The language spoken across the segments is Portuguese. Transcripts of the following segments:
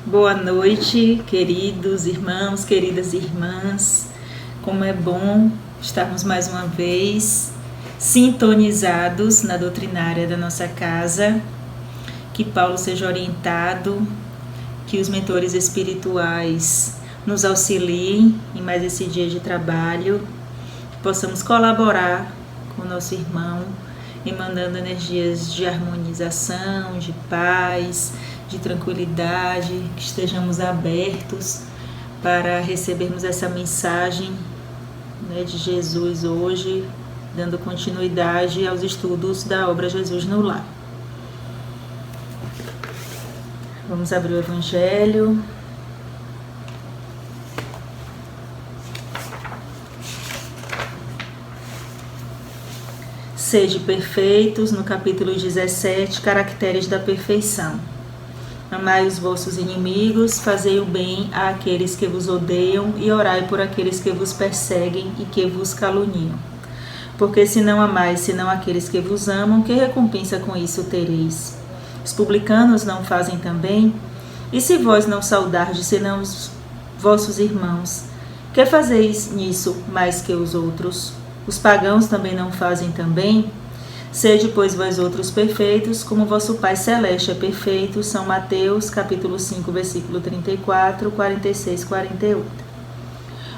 Boa noite, queridos irmãos, queridas irmãs. Como é bom estarmos mais uma vez sintonizados na doutrinária da nossa casa. Que Paulo seja orientado, que os mentores espirituais nos auxiliem em mais esse dia de trabalho, que possamos colaborar com o nosso irmão, emanando energias de harmonização, de paz, de tranquilidade, que estejamos abertos para recebermos essa mensagem, né, de Jesus hoje, dando continuidade aos estudos da obra Jesus no Lar. Vamos abrir o Evangelho. Sede perfeitos, no capítulo 17, caracteres da perfeição. Amai os vossos inimigos, fazei o bem àqueles que vos odeiam e orai por aqueles que vos perseguem e que vos caluniam. Porque se não amais senão aqueles que vos amam, que recompensa com isso tereis? Os publicanos não fazem também? E se vós não saudardes senão os vossos irmãos, que fazeis nisso mais que os outros? Os pagãos também não fazem também? Sede, pois, vós outros perfeitos, como vosso Pai Celeste é perfeito. São Mateus, capítulo 5, versículo 34, 46, 48.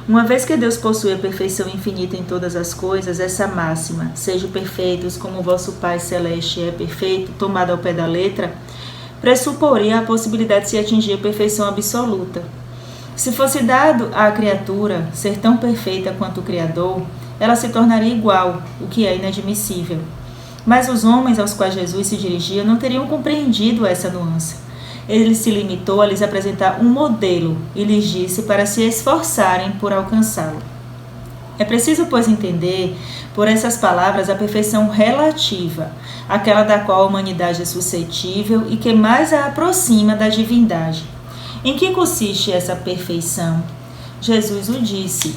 Uma vez que Deus possui a perfeição infinita em todas as coisas, essa máxima, sejam perfeitos como vosso Pai Celeste é perfeito, tomada ao pé da letra, pressuporia a possibilidade de se atingir a perfeição absoluta. Se fosse dado à criatura ser tão perfeita quanto o Criador, ela se tornaria igual, o que é inadmissível. Mas os homens aos quais Jesus se dirigia não teriam compreendido essa nuance. Ele se limitou a lhes apresentar um modelo e lhes disse para se esforçarem por alcançá-lo. É preciso, pois, entender por essas palavras a perfeição relativa, aquela da qual a humanidade é suscetível e que mais a aproxima da divindade. Em que consiste essa perfeição? Jesus o disse: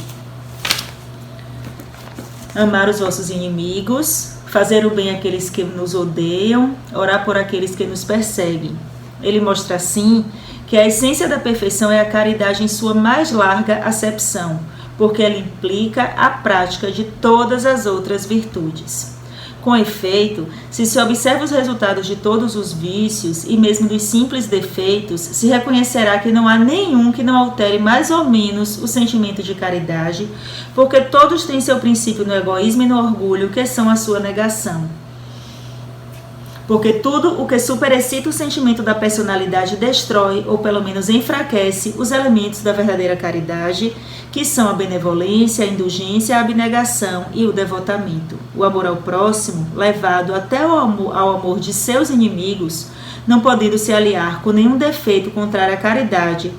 amar os vossos inimigos, fazer o bem àqueles que nos odeiam, orar por aqueles que nos perseguem. Ele mostra assim que a essência da perfeição é a caridade em sua mais larga acepção, porque ela implica a prática de todas as outras virtudes. Com efeito, se se observa os resultados de todos os vícios e mesmo dos simples defeitos, se reconhecerá que não há nenhum que não altere mais ou menos o sentimento de caridade, porque todos têm seu princípio no egoísmo e no orgulho, que são a sua negação. Porque tudo o que superexcita o sentimento da personalidade destrói, ou pelo menos enfraquece, os elementos da verdadeira caridade, que são a benevolência, a indulgência, a abnegação e o devotamento. O amor ao próximo, levado até ao amor de seus inimigos, não podendo se aliar com nenhum defeito contrário à caridade,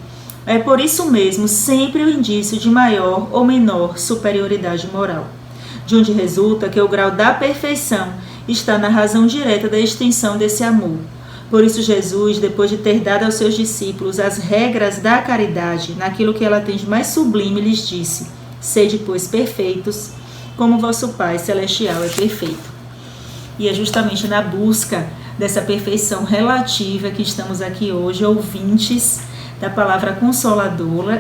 é por isso mesmo sempre o indício de maior ou menor superioridade moral, de onde resulta que o grau da perfeição está na razão direta da extensão desse amor. Por isso Jesus, depois de ter dado aos seus discípulos as regras da caridade, naquilo que ela tem de mais sublime, lhes disse: sede, pois, perfeitos, como vosso Pai Celestial é perfeito. E é justamente na busca dessa perfeição relativa que estamos aqui hoje, ouvintes da palavra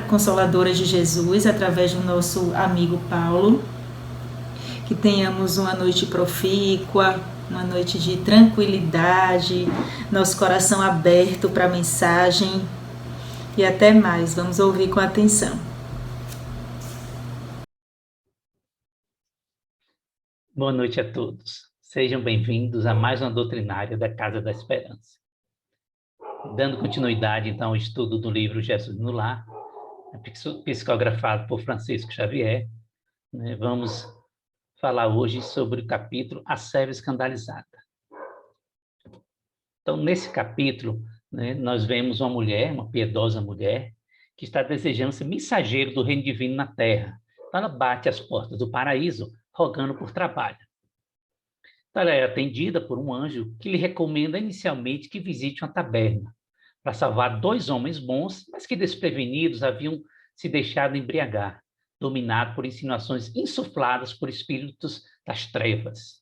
consoladora de Jesus, através do nosso amigo Paulo. Que tenhamos uma noite profícua, uma noite de tranquilidade, nosso coração aberto para a mensagem. E até mais, vamos ouvir com atenção. Boa noite a todos. Sejam bem-vindos a mais uma doutrinária da Casa da Esperança. Dando continuidade, então, ao estudo do livro Jesus no Lar, psicografado por Francisco Xavier, vamos falar hoje sobre o capítulo A Serva Escandalizada. Então, nesse capítulo, nós vemos uma mulher, uma piedosa mulher, que está desejando ser mensageiro do reino divino na terra. Então, ela bate às portas do paraíso, rogando por trabalho. Então, ela é atendida por um anjo que lhe recomenda inicialmente que visite uma taberna para salvar 2 homens bons, mas que desprevenidos haviam se deixado embriagar, dominado por insinuações insufladas por espíritos das trevas.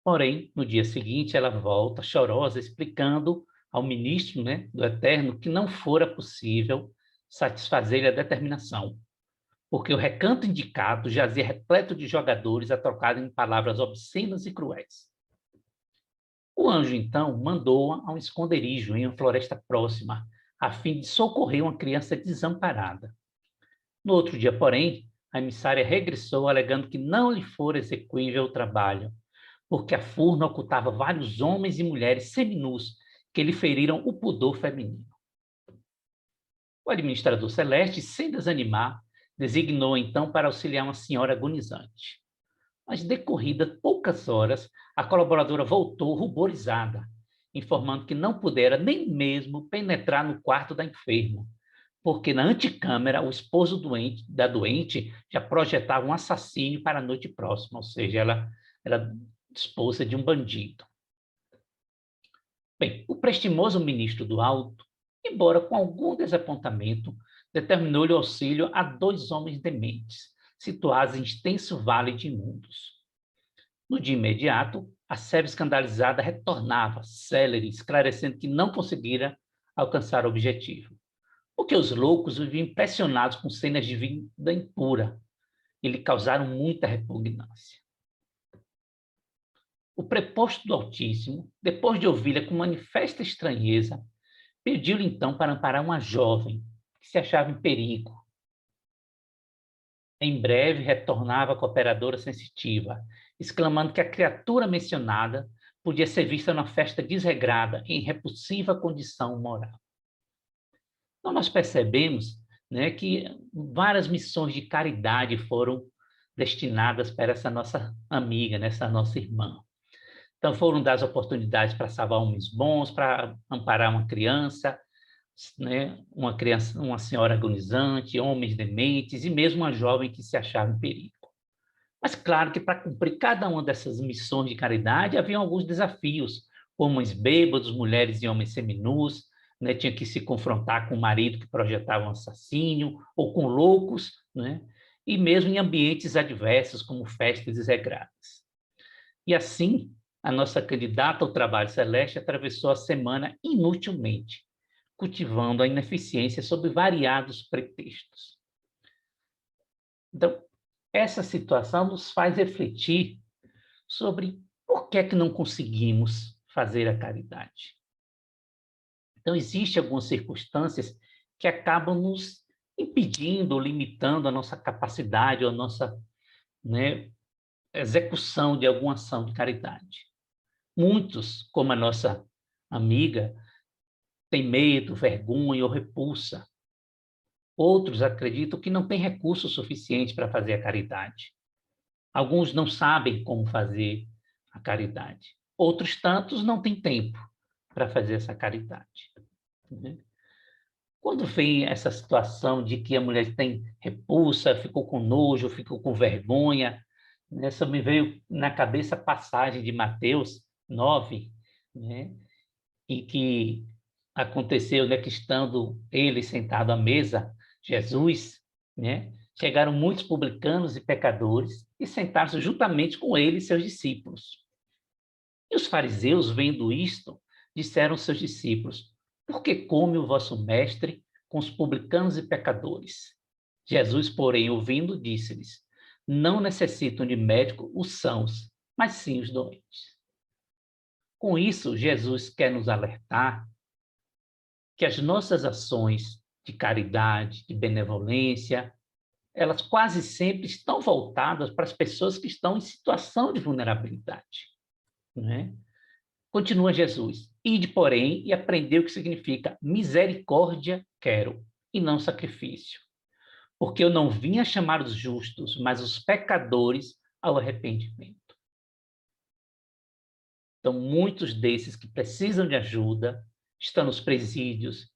Porém, no dia seguinte, ela volta chorosa, explicando ao ministro, né, do Eterno que não fora possível satisfazer a determinação, porque o recanto indicado jazia repleto de jogadores a trocarem palavras obscenas e cruéis. O anjo, então, mandou-a a um esconderijo em uma floresta próxima, a fim de socorrer uma criança desamparada. No outro dia, porém, a emissária regressou, alegando que não lhe fora execuível o trabalho, porque a furna ocultava vários homens e mulheres seminus que lhe feriram o pudor feminino. O administrador celeste, sem desanimar, designou então para auxiliar uma senhora agonizante. Mas, decorridas poucas horas, a colaboradora voltou ruborizada, informando que não pudera nem mesmo penetrar no quarto da enferma, porque na anticâmara o esposo da doente já projetava um assassínio para a noite próxima, ou seja, ela era esposa de um bandido. Bem, o prestimoso ministro do Alto, embora com algum desapontamento, determinou-lhe auxílio a 2 homens dementes, situados em extenso vale de imundos. No dia imediato, a serva escandalizada retornava, célere, esclarecendo que não conseguira alcançar o objetivo, porque os loucos viviam impressionados com cenas de vida impura e lhe causaram muita repugnância. O preposto do Altíssimo, depois de ouvi-la com manifesta estranheza, pediu-lhe então para amparar uma jovem que se achava em perigo. Em breve retornava a cooperadora sensitiva, exclamando que a criatura mencionada podia ser vista numa festa desregrada, em repulsiva condição moral. Então, nós percebemos, né, que várias missões de caridade foram destinadas para essa nossa amiga, né, essa nossa irmã. Então, foram dadas oportunidades para salvar homens bons, para amparar uma criança, né, uma senhora agonizante, homens dementes e mesmo uma jovem que se achava em perigo. Mas claro que para cumprir cada uma dessas missões de caridade havia alguns desafios, homens bêbados, mulheres e homens seminus, né, tinha que se confrontar com o marido que projetava um assassínio, ou com loucos, né, e mesmo em ambientes adversos, como festas desregradas. E assim, a nossa candidata ao trabalho celeste atravessou a semana inutilmente, cultivando a ineficiência sob variados pretextos. Então, essa situação nos faz refletir sobre por que é que não conseguimos fazer a caridade. Então, existem algumas circunstâncias que acabam nos impedindo ou limitando a nossa capacidade ou a nossa, né, execução de alguma ação de caridade. Muitos, como a nossa amiga, têm medo, vergonha ou repulsa. Outros acreditam que não têm recurso suficiente para fazer a caridade. Alguns não sabem como fazer a caridade. Outros tantos não têm tempo para fazer essa caridade. Quando vem essa situação de que a mulher tem repulsa, ficou com nojo, ficou com vergonha, só me veio na cabeça a passagem de Mateus 9, né, em que aconteceu, né, que estando ele sentado à mesa, Jesus, né, chegaram muitos publicanos e pecadores e sentaram-se juntamente com ele e seus discípulos. E os fariseus, vendo isto, disseram aos seus discípulos: por que come o vosso mestre com os publicanos e pecadores? Jesus, porém, ouvindo, disse-lhes: não necessitam de médico os sãos, mas sim os doentes. Com isso, Jesus quer nos alertar que as nossas ações de caridade, de benevolência, elas quase sempre estão voltadas para as pessoas que estão em situação de vulnerabilidade, né? Continua Jesus: ide, porém, e aprendeu o que significa misericórdia quero, e não sacrifício. Porque eu não vim a chamar os justos, mas os pecadores ao arrependimento. Então, muitos desses que precisam de ajuda estão nos presídios,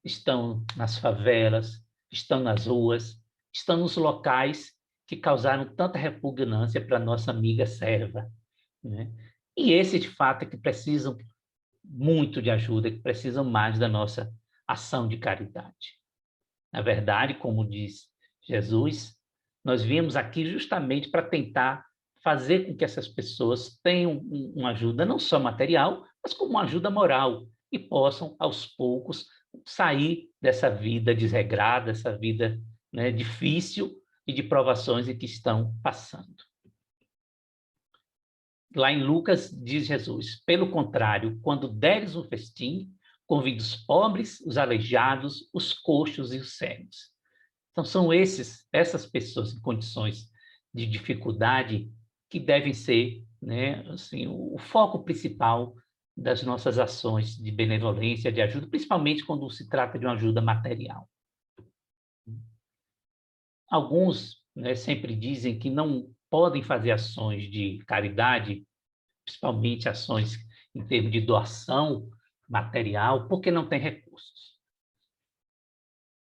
estão nas favelas, estão nas ruas, estão nos locais que causaram tanta repugnância para a nossa amiga serva, né? E esses, de fato, é que precisam muito de ajuda, que precisam mais da nossa ação de caridade. Na verdade, como diz Jesus, nós viemos aqui justamente para tentar fazer com que essas pessoas tenham uma ajuda não só material, mas como uma ajuda moral e possam, aos poucos, sair dessa vida desregrada, essa vida, né, difícil e de provações em que estão passando. Lá em Lucas, diz Jesus: pelo contrário, quando deres um festim, convide os pobres, os aleijados, os coxos e os cegos. Então, são essas pessoas em condições de dificuldade que devem ser, né, assim, o foco principal das nossas ações de benevolência, de ajuda, principalmente quando se trata de uma ajuda material. Alguns, né, sempre dizem que não podem fazer ações de caridade, principalmente ações em termos de doação material, porque não tem recursos.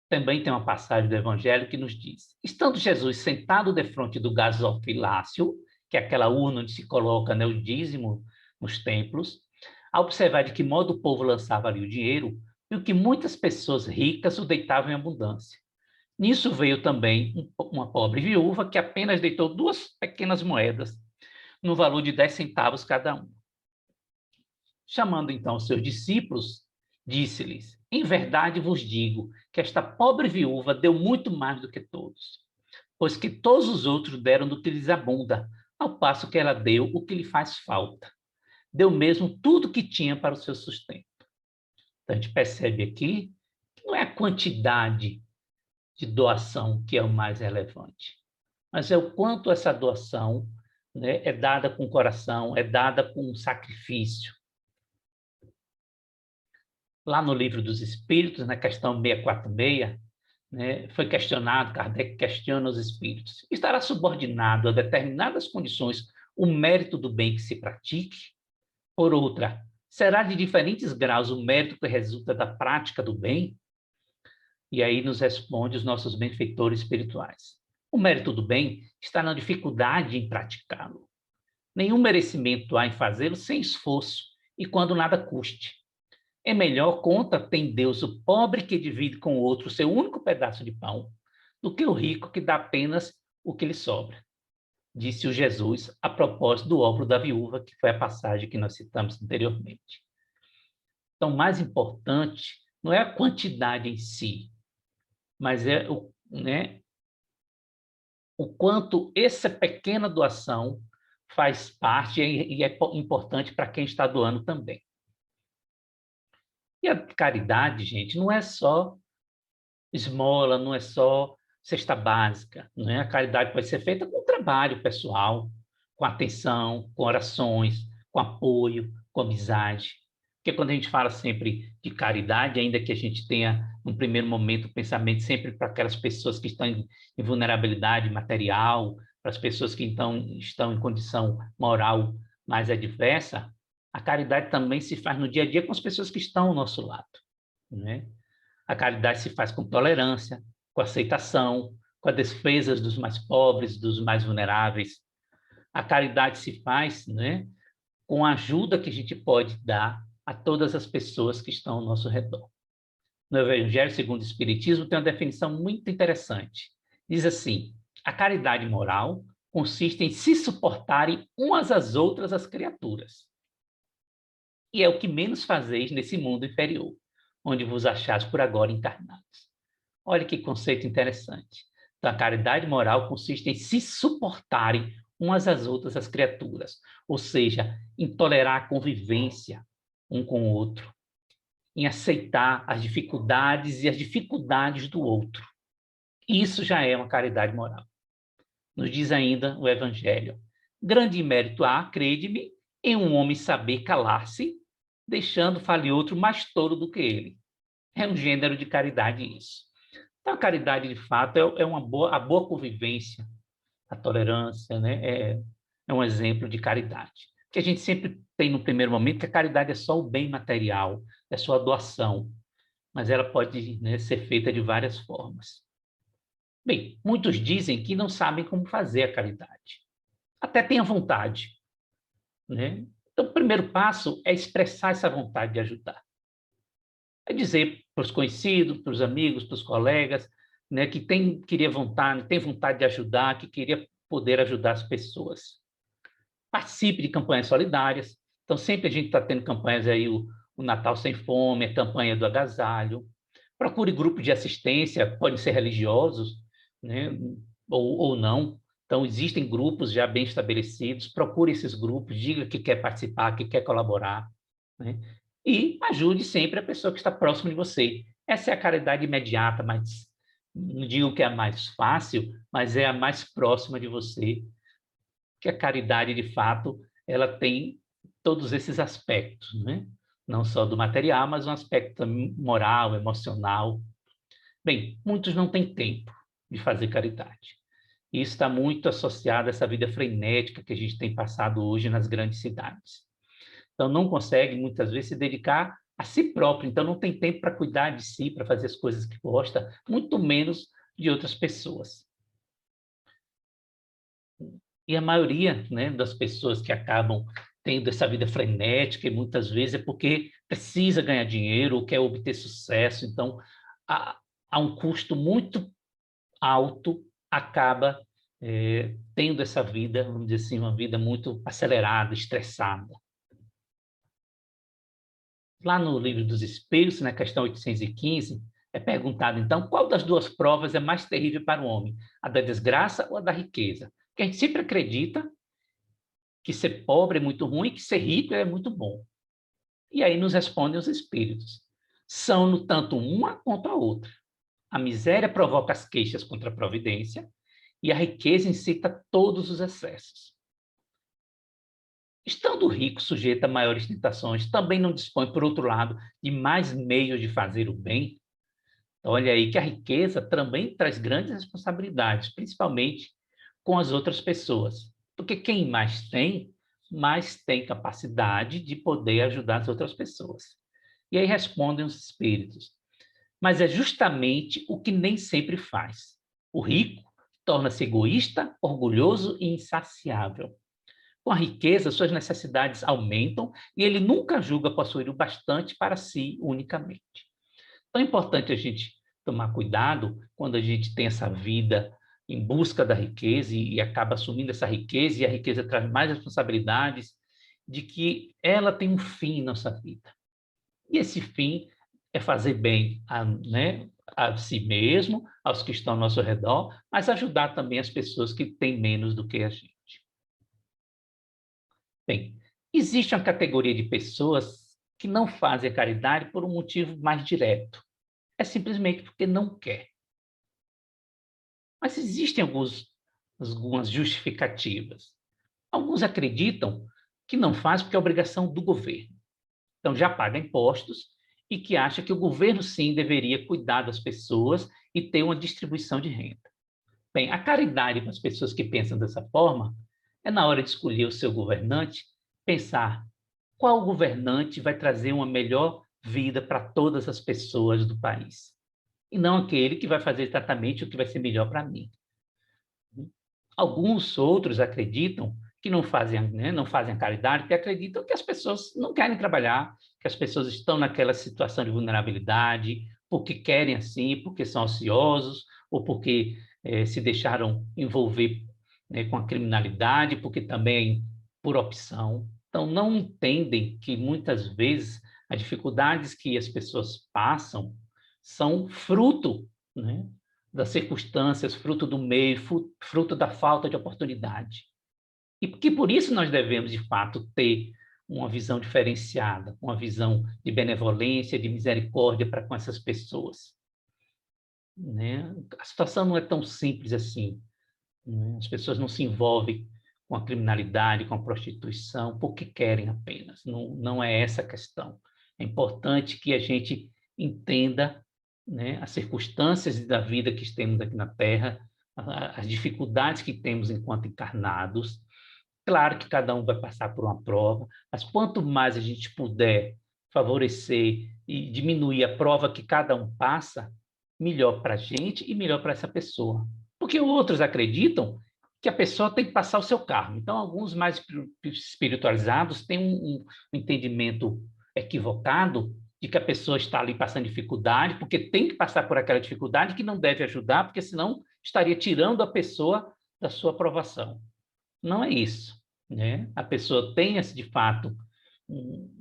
Também tem uma passagem do Evangelho que nos diz: estando Jesus sentado defronte do gasofilácio, que é aquela urna onde se coloca, né, o dízimo nos templos, a observar de que modo o povo lançava ali o dinheiro, viu que muitas pessoas ricas o deitavam em abundância. Nisso veio também uma pobre viúva que apenas deitou 2 pequenas moedas, no valor de 10 centavos cada um. Chamando então os seus discípulos, disse-lhes: em verdade vos digo que esta pobre viúva deu muito mais do que todos, pois que todos os outros deram do que lhes abunda, ao passo que ela deu o que lhe faz falta. Deu mesmo tudo que tinha para o seu sustento. Então, a gente percebe aqui que não é a quantidade de doação que é o mais relevante, mas é o quanto essa doação, né, é dada com coração, é dada com sacrifício. Lá no Livro dos Espíritos, na questão 646, né, foi questionado, Kardec questiona os espíritos: estará subordinado a determinadas condições o mérito do bem que se pratique? Por outra, será de diferentes graus o mérito que resulta da prática do bem? E aí nos responde os nossos benfeitores espirituais: o mérito do bem está na dificuldade em praticá-lo. Nenhum merecimento há em fazê-lo sem esforço e quando nada custe. É melhor conta tem Deus o pobre que divide com o outro o seu único pedaço de pão, do que o rico que dá apenas o que lhe sobra. Disse o Jesus a propósito do óbolo da viúva, que foi a passagem que nós citamos anteriormente. Então, o mais importante não é a quantidade em si, mas é o quanto essa pequena doação faz parte e é importante para quem está doando também. E a caridade, gente, não é só esmola, não é só cesta básica, não é? A caridade pode ser feita com trabalho pessoal, com atenção, com orações, com apoio, com amizade. Porque quando a gente fala sempre de caridade, ainda que a gente tenha, no primeiro momento, o pensamento sempre para aquelas pessoas que estão em vulnerabilidade material, para as pessoas que então estão em condição moral mais adversa, a caridade também se faz no dia a dia com as pessoas que estão ao nosso lado, né? A caridade se faz com tolerância, com aceitação, com as defesas dos mais pobres, dos mais vulneráveis. A caridade se faz, né, com a ajuda que a gente pode dar a todas as pessoas que estão ao nosso redor. No Evangelho segundo o Espiritismo tem uma definição muito interessante. Diz assim: a caridade moral consiste em se suportarem umas às outras as criaturas. E é o que menos fazeis nesse mundo inferior, onde vos achais por agora encarnados. Olha que conceito interessante. Então, a caridade moral consiste em se suportarem umas às outras as criaturas, ou seja, em tolerar a convivência um com o outro, em aceitar as dificuldades e as dificuldades do outro. Isso já é uma caridade moral. Nos diz ainda o Evangelho: grande mérito há, crede-me, em um homem saber calar-se, deixando fale outro mais tolo do que ele. É um gênero de caridade isso. Então, a caridade, de fato, é a boa convivência, a tolerância, né? É um exemplo de caridade. Que a gente sempre tem no primeiro momento que a caridade é só o bem material, é só a doação, mas ela pode, né, ser feita de várias formas. Bem, muitos dizem que não sabem como fazer a caridade. Até têm a vontade, né? Então, o primeiro passo é expressar essa vontade de ajudar. É dizer para os conhecidos, para os amigos, para os colegas, né, que tem vontade de ajudar, que queria poder ajudar as pessoas. Participe de campanhas solidárias. Então, sempre a gente está tendo campanhas aí, o Natal Sem Fome, a campanha do agasalho. Procure grupos de assistência, podem ser religiosos, né? ou não. Então, existem grupos já bem estabelecidos, procure esses grupos, diga que quer participar, que quer colaborar, né? E ajude sempre a pessoa que está próxima de você. Essa é a caridade imediata, mas não digo que é a mais fácil, mas é a mais próxima de você, que a caridade, de fato, ela tem todos esses aspectos, né? Não só do material, mas um aspecto moral, emocional. Bem, muitos não têm tempo de fazer caridade. E isso está muito associado a essa vida frenética que a gente tem passado hoje nas grandes cidades. Então, não consegue, muitas vezes, se dedicar a si próprio. Então, não tem tempo para cuidar de si, para fazer as coisas que gosta, muito menos de outras pessoas. E a maioria, né, das pessoas que acabam tendo essa vida frenética, e muitas vezes é porque precisa ganhar dinheiro ou quer obter sucesso. Então, a um custo muito alto, acaba tendo essa vida, vamos dizer assim, uma vida muito acelerada, estressada. Lá no Livro dos Espíritos, na questão 815, é perguntado, então, qual das duas provas é mais terrível para o homem? A da desgraça ou a da riqueza? Porque a gente sempre acredita que ser pobre é muito ruim, que ser rico é muito bom. E aí nos respondem os espíritos. São, no tanto, uma quanto a outra. A miséria provoca as queixas contra a providência e a riqueza incita todos os excessos. Estando o rico sujeito a maiores tentações, também não dispõe, por outro lado, de mais meios de fazer o bem. Então, olha aí que a riqueza também traz grandes responsabilidades, principalmente com as outras pessoas. Porque quem mais tem capacidade de poder ajudar as outras pessoas. E aí respondem os espíritos. Mas é justamente o que nem sempre faz. O rico torna-se egoísta, orgulhoso e insaciável. Com a riqueza, suas necessidades aumentam e ele nunca julga possuir o bastante para si unicamente. Então é importante a gente tomar cuidado quando a gente tem essa vida em busca da riqueza e acaba assumindo essa riqueza, e a riqueza traz mais responsabilidades, de que ela tem um fim em nossa vida. E esse fim é fazer bem né, a si mesmo, aos que estão ao nosso redor, mas ajudar também as pessoas que têm menos do que a gente. Bem, existe uma categoria de pessoas que não fazem a caridade por um motivo mais direto. É simplesmente porque não quer. Mas existem algumas justificativas. Alguns acreditam que não faz porque é obrigação do governo. Então já paga impostos e que acha que o governo sim deveria cuidar das pessoas e ter uma distribuição de renda. Bem, a caridade para as pessoas que pensam dessa forma é, na hora de escolher o seu governante, pensar qual governante vai trazer uma melhor vida para todas as pessoas do país, e não aquele que vai fazer exatamente o que vai ser melhor para mim. Alguns outros acreditam que não fazem, né, não fazem caridade, porque acreditam que as pessoas não querem trabalhar, que as pessoas estão naquela situação de vulnerabilidade, porque querem assim, porque são ociosos, ou porque se deixaram envolver, né, com a criminalidade, porque também por opção. Então, não entendem que muitas vezes as dificuldades que as pessoas passam são fruto, né, das circunstâncias, fruto do meio, fruto da falta de oportunidade. E que por isso nós devemos, de fato, ter uma visão diferenciada, uma visão de benevolência, de misericórdia para com essas pessoas. Né? A situação não é tão simples assim. Né? As pessoas não se envolvem com a criminalidade, com a prostituição, porque querem apenas. Não, não é essa a questão. É importante que a gente entenda, né, as circunstâncias da vida que temos aqui na Terra, as dificuldades que temos enquanto encarnados. Claro que cada um vai passar por uma prova, mas quanto mais a gente puder favorecer e diminuir a prova que cada um passa, melhor para a gente e melhor para essa pessoa. Porque outros acreditam que a pessoa tem que passar o seu karma. Então, alguns mais espiritualizados têm um entendimento equivocado de que a pessoa está ali passando dificuldade, porque tem que passar por aquela dificuldade, que não deve ajudar, porque senão estaria tirando a pessoa da sua aprovação. Não é isso, né? A pessoa tem, de fato,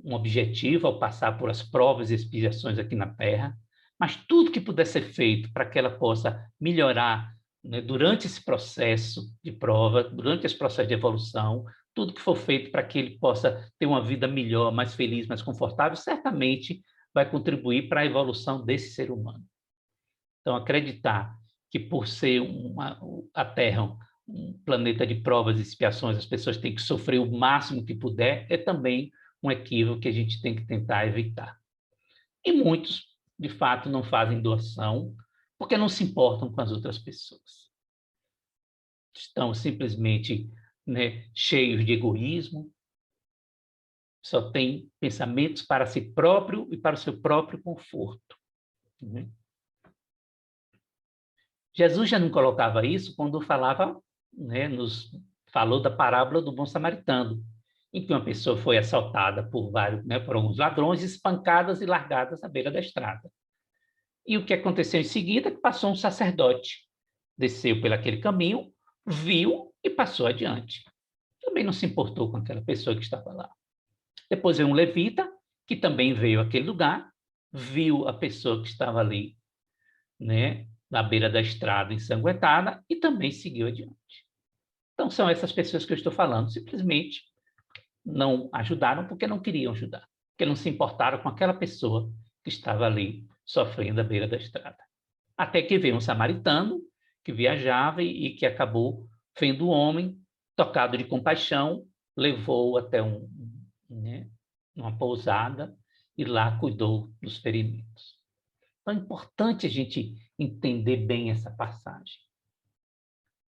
um objetivo ao passar por as provas e expiações aqui na Terra, mas tudo que puder ser feito para que ela possa melhorar, né, durante esse processo de prova, durante esse processo de evolução, tudo que for feito para que ele possa ter uma vida melhor, mais feliz, mais confortável, certamente vai contribuir para a evolução desse ser humano. Então, acreditar que por ser a Terra um planeta de provas e expiações, as pessoas têm que sofrer o máximo que puder, é também um equívoco que a gente tem que tentar evitar. E muitos, de fato, não fazem doação porque não se importam com as outras pessoas. Estão simplesmente, né, cheios de egoísmo, só têm pensamentos para si próprio e para o seu próprio conforto. Né? Jesus já não colocava isso quando falava, né, falou da parábola do bom samaritano, em que uma pessoa foi assaltada por por alguns ladrões, espancadas e largadas à beira da estrada. E o que aconteceu em seguida? Que passou um sacerdote, desceu por aquele caminho, viu e passou adiante. Também não se importou com aquela pessoa que estava lá. Depois veio um levita, que também veio àquele lugar, viu a pessoa que estava ali, né, na beira da estrada ensanguentada e também seguiu adiante. Então, são essas pessoas que eu estou falando, simplesmente não ajudaram porque não queriam ajudar, porque não se importaram com aquela pessoa que estava ali sofrendo à beira da estrada. Até que veio um samaritano que viajava e que acabou vendo o homem, tocado de compaixão, levou-o até uma pousada e lá cuidou dos ferimentos. Então é importante a gente entender bem essa passagem.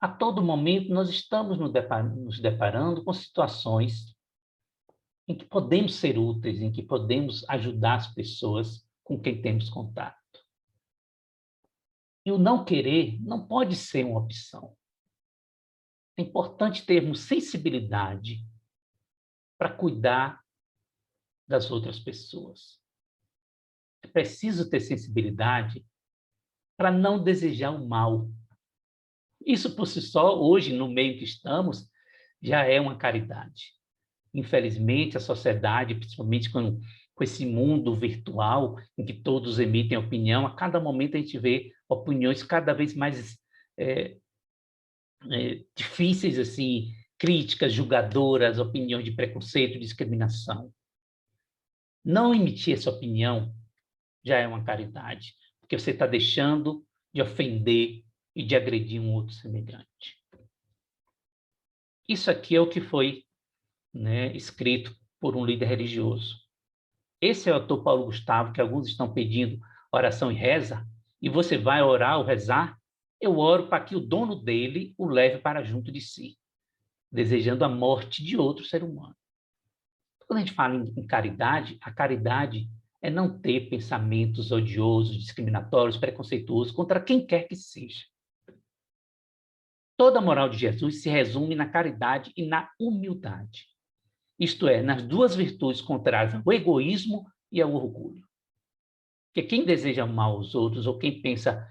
A todo momento nós estamos nos deparando com situações em que podemos ser úteis, em que podemos ajudar as pessoas com quem temos contato. E o não querer não pode ser uma opção. É importante termos sensibilidade para cuidar das outras pessoas. É preciso ter sensibilidade para não desejar o mal. Isso por si só, hoje, no meio que estamos, já é uma caridade. Infelizmente, a sociedade, principalmente com esse mundo virtual, em que todos emitem opinião, a cada momento a gente vê opiniões cada vez mais difíceis, assim, críticas, julgadoras, opiniões de preconceito, discriminação. Não emitir essa opinião já é uma caridade, porque você está deixando de ofender e de agredir um outro semelhante. Isso aqui é o que foi, né, escrito por um líder religioso. Esse é o autor Paulo Gustavo, que alguns estão pedindo oração e reza, e você vai orar ou rezar, eu oro para que o dono dele o leve para junto de si, desejando a morte de outro ser humano. Quando a gente fala em caridade, a caridade é não ter pensamentos odiosos, discriminatórios, preconceituosos contra quem quer que seja. Toda a moral de Jesus se resume na caridade e na humildade. Isto é, nas duas virtudes contrárias ao egoísmo e ao orgulho. Porque quem deseja mal aos outros, ou quem pensa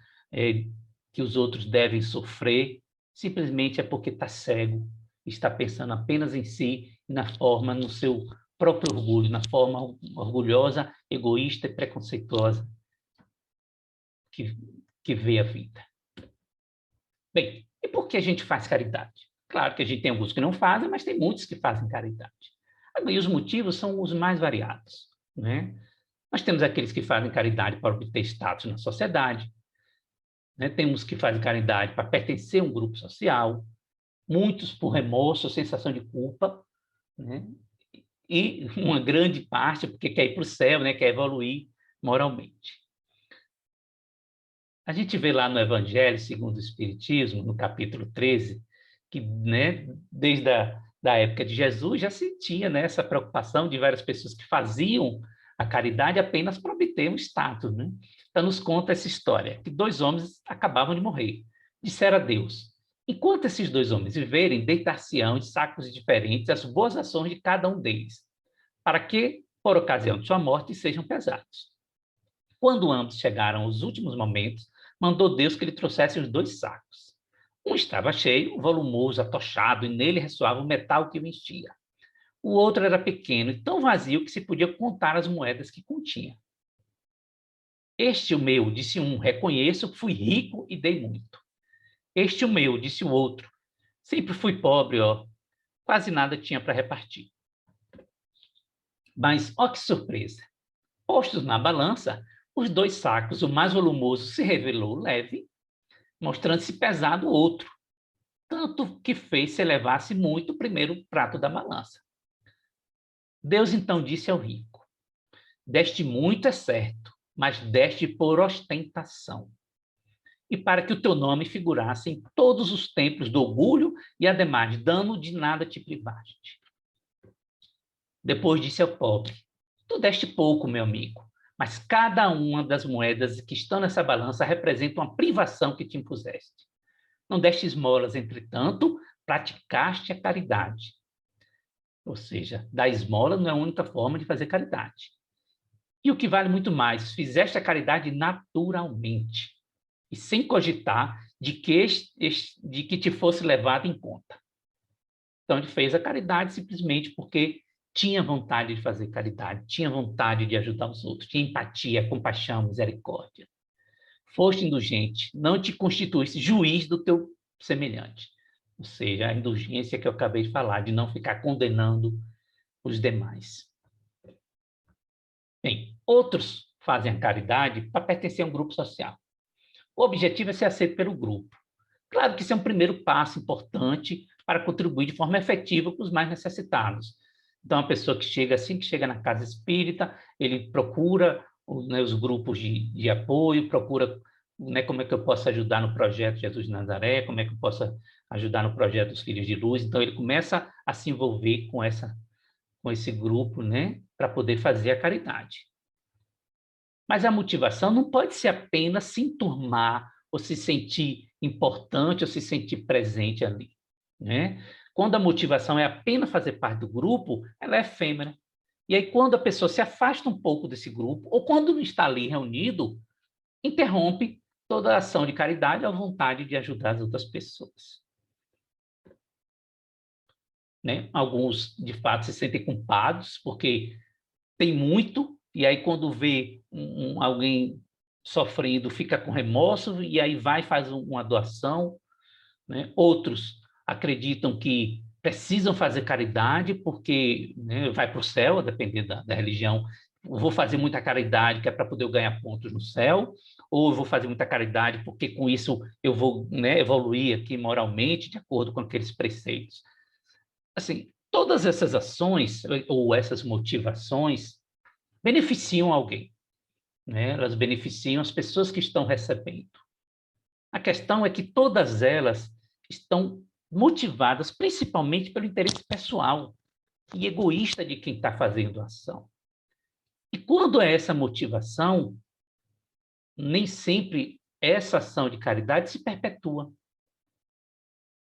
que os outros devem sofrer, simplesmente é porque está cego, está pensando apenas em si, no seu próprio orgulho, na forma orgulhosa, egoísta e preconceituosa que vê a vida. Bem, e por que a gente faz caridade? Claro que a gente tem alguns que não fazem, mas tem muitos que fazem caridade. E os motivos são os mais variados, né? Nós temos aqueles que fazem caridade para obter status na sociedade, né? Temos que fazem caridade para pertencer a um grupo social, muitos por remorso, sensação de culpa, né? E uma grande parte porque quer ir para o céu, né? Quer evoluir moralmente. A gente vê lá no Evangelho segundo o Espiritismo, no capítulo 13, que, né, desde da época de Jesus já se tinha, né, essa preocupação de várias pessoas que faziam a caridade apenas para obter um status. Né? Então, nos conta essa história, que dois homens acabavam de morrer. Disseram a Deus, enquanto esses dois homens viverem, deitar-se-ão em sacos diferentes as boas ações de cada um deles, para que, por ocasião de sua morte, sejam pesados. Quando ambos chegaram aos últimos momentos, mandou Deus que lhe trouxesse os dois sacos. Um estava cheio, volumoso, atochado, e nele ressoava o metal que o enchia. O outro era pequeno e tão vazio que se podia contar as moedas que continha. Este o meu, disse um, reconheço que fui rico e dei muito. Este o meu, disse o outro, sempre fui pobre, ó, quase nada tinha para repartir. Mas, ó que surpresa! Postos na balança, os 2 sacos, o mais volumoso se revelou leve, mostrando-se pesado o outro, tanto que fez se elevasse muito o primeiro prato da balança. Deus então disse ao rico, deste muito é certo, mas deste por ostentação, e para que o teu nome figurasse em todos os templos do orgulho e, ademais, dano de nada te privaste. Depois disse ao pobre, tu deste pouco, meu amigo, mas cada uma das moedas que estão nessa balança representa uma privação que te impuseste. Não deste esmolas, entretanto, praticaste a caridade. Ou seja, dar esmola não é a única forma de fazer caridade. E o que vale muito mais, fizeste a caridade naturalmente e sem cogitar de que te fosse levado em conta. Então, ele fez a caridade simplesmente porque tinha vontade de fazer caridade, tinha vontade de ajudar os outros, tinha empatia, compaixão, misericórdia. Foste indulgente, não te constituísse juiz do teu semelhante. Ou seja, a indulgência que eu acabei de falar, de não ficar condenando os demais. Bem, outros fazem a caridade para pertencer a um grupo social. O objetivo é ser aceito pelo grupo. Claro que isso é um primeiro passo importante para contribuir de forma efetiva com os mais necessitados. Então, a pessoa que chega, assim que chega na casa espírita, ele procura os grupos de apoio, procura como é que eu posso ajudar no projeto Jesus de Nazaré, como é que eu posso ajudar no projeto dos Filhos de Luz. Então, ele começa a se envolver com esse grupo, para poder fazer a caridade. Mas a motivação não pode ser apenas se enturmar ou se sentir importante ou se sentir presente ali. Quando a motivação é apenas fazer parte do grupo, ela é efêmera. E aí, quando a pessoa se afasta um pouco desse grupo, ou quando não está ali reunido, interrompe toda a ação de caridade, a vontade de ajudar as outras pessoas. Alguns, de fato, se sentem culpados, porque tem muito, e aí quando vê alguém sofrendo, fica com remorso, e aí vai e faz uma doação. Outros acreditam que precisam fazer caridade porque vai para o céu, a depender da religião. Eu vou fazer muita caridade que é para poder eu ganhar pontos no céu, ou eu vou fazer muita caridade porque com isso eu vou evoluir aqui moralmente de acordo com aqueles preceitos. Assim, todas essas ações ou essas motivações beneficiam alguém, Elas beneficiam as pessoas que estão recebendo. A questão é que todas elas estão motivadas principalmente pelo interesse pessoal e egoísta de quem está fazendo a ação. E quando é essa motivação, nem sempre essa ação de caridade se perpetua.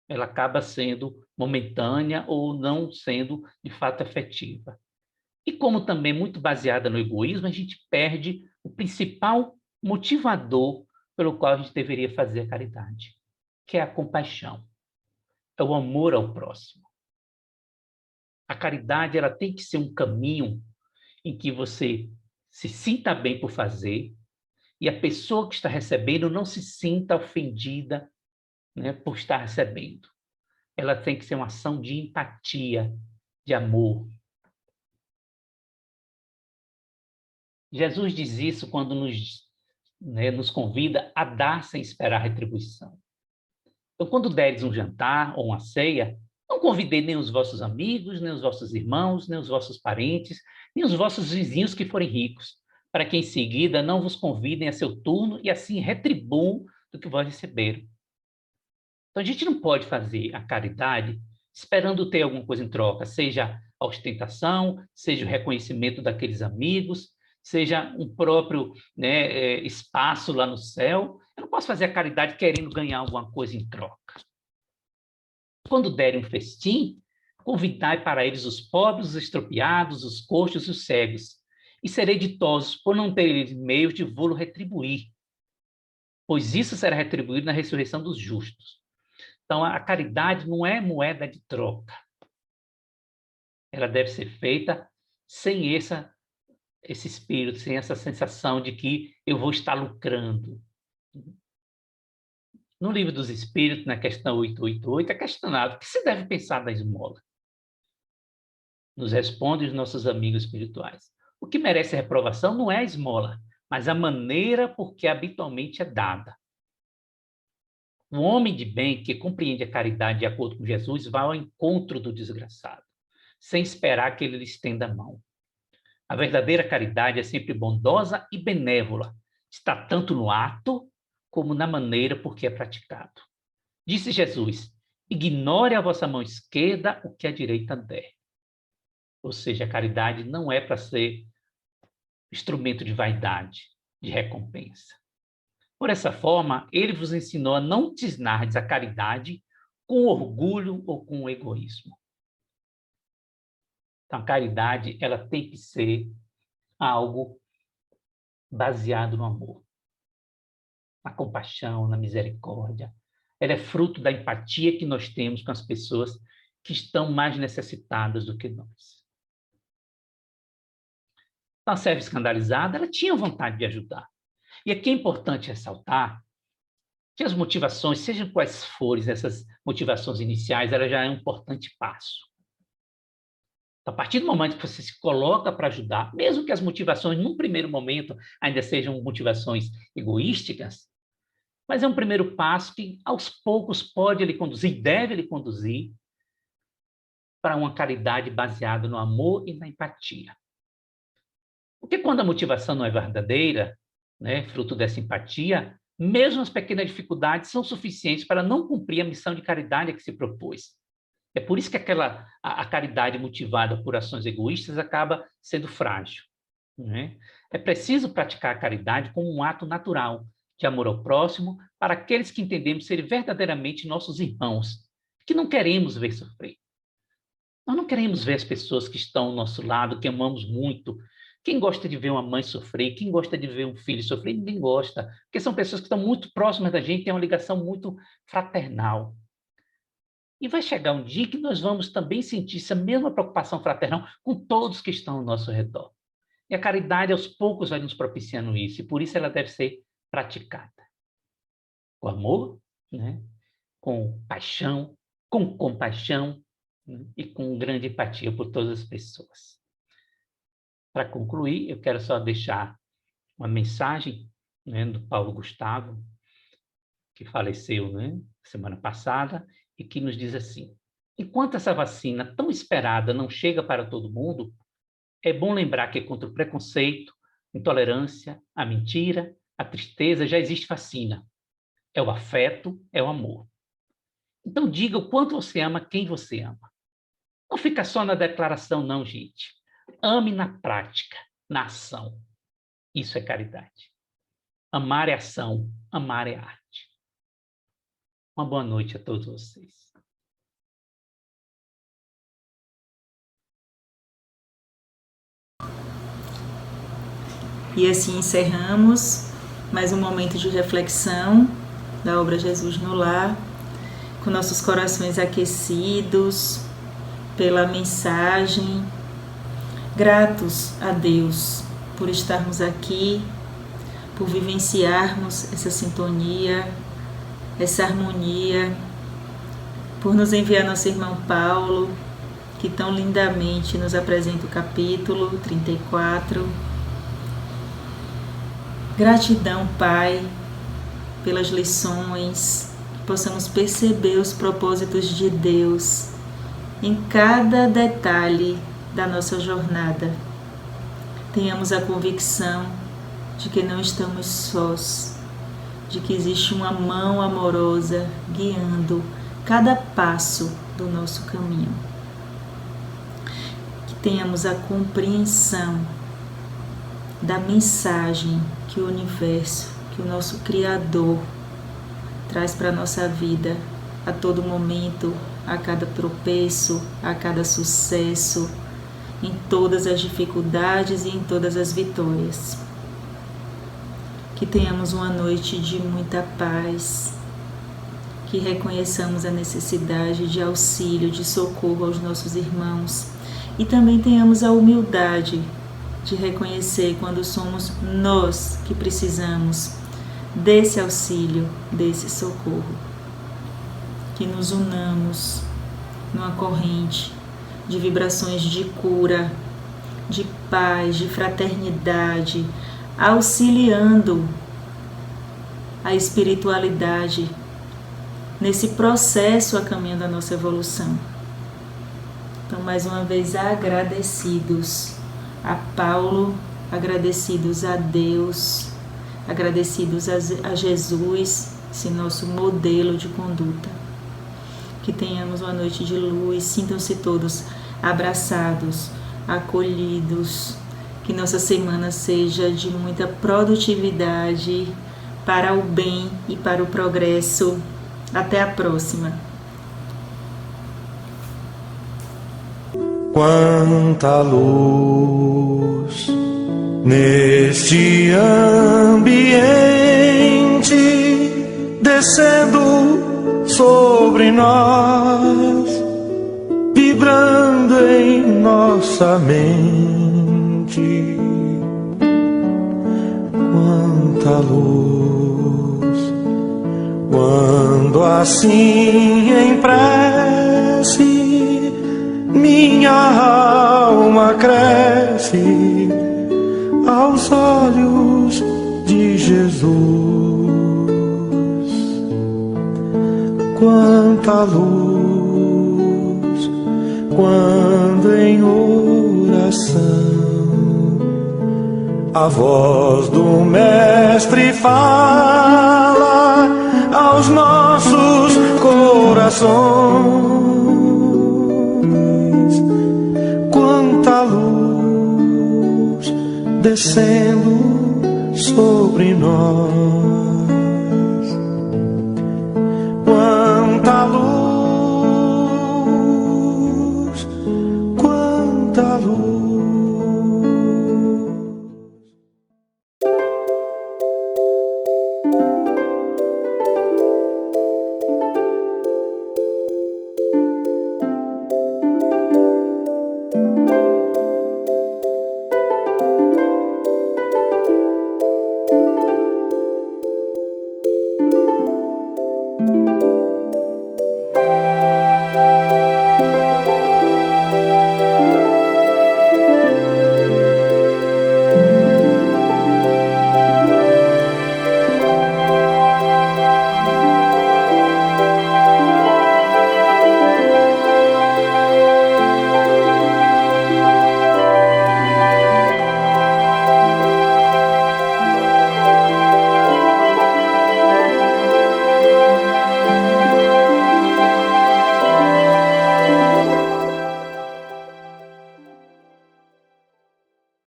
Ela acaba sendo momentânea ou não sendo, de fato, efetiva. E como também é muito baseada no egoísmo, a gente perde o principal motivador pelo qual a gente deveria fazer a caridade, que é a compaixão, é o amor ao próximo. A caridade ela tem que ser um caminho em que você se sinta bem por fazer e a pessoa que está recebendo não se sinta ofendida, por estar recebendo. Ela tem que ser uma ação de empatia, de amor. Jesus diz isso quando nos convida a dar sem esperar retribuição. Então, quando deres um jantar ou uma ceia, não convidei nem os vossos amigos, nem os vossos irmãos, nem os vossos parentes, nem os vossos vizinhos que forem ricos, para que em seguida não vos convidem a seu turno e assim retribuam do que vós receberam. Então, a gente não pode fazer a caridade esperando ter alguma coisa em troca, seja a ostentação, seja o reconhecimento daqueles amigos, seja um próprio espaço lá no céu. Eu não posso fazer a caridade querendo ganhar alguma coisa em troca. Quando derem um festim, convidai para eles os pobres, os estropiados, os coxos e os cegos, e serei ditosos por não terem meios de vô-lo retribuir, pois isso será retribuído na ressurreição dos justos. Então, a caridade não é moeda de troca. ela deve ser feita sem esse espírito, sem essa sensação de que eu vou estar lucrando. No Livro dos Espíritos, na questão 888, é questionado o que se deve pensar da esmola. Nos respondem os nossos amigos espirituais. O que merece reprovação não é a esmola, mas a maneira por que habitualmente é dada. O homem de bem que compreende a caridade de acordo com Jesus vai ao encontro do desgraçado, sem esperar que ele lhe estenda a mão. A verdadeira caridade é sempre bondosa e benévola. Está tanto no ato como na maneira por que é praticado. Disse Jesus: ignore a vossa mão esquerda o que a direita der. Ou seja, a caridade não é para ser instrumento de vaidade, de recompensa. Por essa forma, ele vos ensinou a não tisnardes a caridade com orgulho ou com egoísmo. Então, a caridade, ela tem que ser algo baseado no amor, na compaixão, na misericórdia. Ela é fruto da empatia que nós temos com as pessoas que estão mais necessitadas do que nós. Então, a serva escandalizada, ela tinha vontade de ajudar. E aqui é importante ressaltar que as motivações, sejam quais forem essas motivações iniciais, ela já é um importante passo. A partir do momento que você se coloca para ajudar, mesmo que as motivações, num primeiro momento, ainda sejam motivações egoísticas, mas é um primeiro passo que, aos poucos, pode lhe conduzir, deve lhe conduzir para uma caridade baseada no amor e na empatia. Porque quando a motivação não é verdadeira, né, fruto dessa empatia, mesmo as pequenas dificuldades são suficientes para não cumprir a missão de caridade a que se propôs. É por isso que a caridade motivada por ações egoístas acaba sendo frágil, né? É preciso praticar a caridade como um ato natural de amor ao próximo para aqueles que entendemos serem verdadeiramente nossos irmãos, que não queremos ver sofrer. Nós não queremos ver as pessoas que estão ao nosso lado, que amamos muito. Quem gosta de ver uma mãe sofrer? Quem gosta de ver um filho sofrer? Ninguém gosta, porque são pessoas que estão muito próximas da gente, têm uma ligação muito fraternal. E vai chegar um dia que nós vamos também sentir essa mesma preocupação fraternal com todos que estão ao nosso redor. E a caridade, aos poucos, vai nos propiciando isso, e por isso ela deve ser praticada. Com amor, né? Com paixão, com compaixão, né? E com grande empatia por todas as pessoas. Para concluir, eu quero só deixar uma mensagem, né, do Paulo Gustavo, que faleceu, né, semana passada, e que nos diz assim: enquanto essa vacina tão esperada não chega para todo mundo, é bom lembrar que contra o preconceito, intolerância, a mentira, a tristeza, já existe vacina. É o afeto, é o amor. Então diga o quanto você ama quem você ama. Não fica só na declaração, não, gente. Ame na prática, na ação. Isso é caridade. Amar é ação, amar é arte. Uma boa noite a todos vocês. E assim encerramos mais um momento de reflexão da obra Jesus no Lar, com nossos corações aquecidos pela mensagem, gratos a Deus por estarmos aqui, por vivenciarmos essa sintonia, essa harmonia, por nos enviar nosso irmão Paulo, que tão lindamente nos apresenta o capítulo 34. Gratidão, Pai, pelas lições, que possamos perceber os propósitos de Deus em cada detalhe da nossa jornada. Tenhamos a convicção de que não estamos sós, de que existe uma mão amorosa guiando cada passo do nosso caminho. Que tenhamos a compreensão da mensagem que o universo, que o nosso Criador traz para a nossa vida a todo momento, a cada tropeço, a cada sucesso, em todas as dificuldades e em todas as vitórias. Que tenhamos uma noite de muita paz, que reconheçamos a necessidade de auxílio, de socorro aos nossos irmãos e também tenhamos a humildade de reconhecer quando somos nós que precisamos desse auxílio, desse socorro. Que nos unamos numa corrente de vibrações de cura, de paz, de fraternidade, auxiliando a espiritualidade nesse processo a caminho da nossa evolução. Então, mais uma vez, agradecidos a Paulo, agradecidos a Deus, agradecidos a Jesus, esse nosso modelo de conduta. Que tenhamos uma noite de luz, sintam-se todos abraçados, acolhidos, que nossa semana seja de muita produtividade para o bem e para o progresso. Até a próxima. Quanta luz neste ambiente descendo sobre nós, vibrando em nossa mente. Quanta luz, quando assim em prece minha alma cresce aos olhos de Jesus. Quanta luz, quando em oração a voz do Mestre fala aos nossos corações. Quanta luz descendo sobre nós.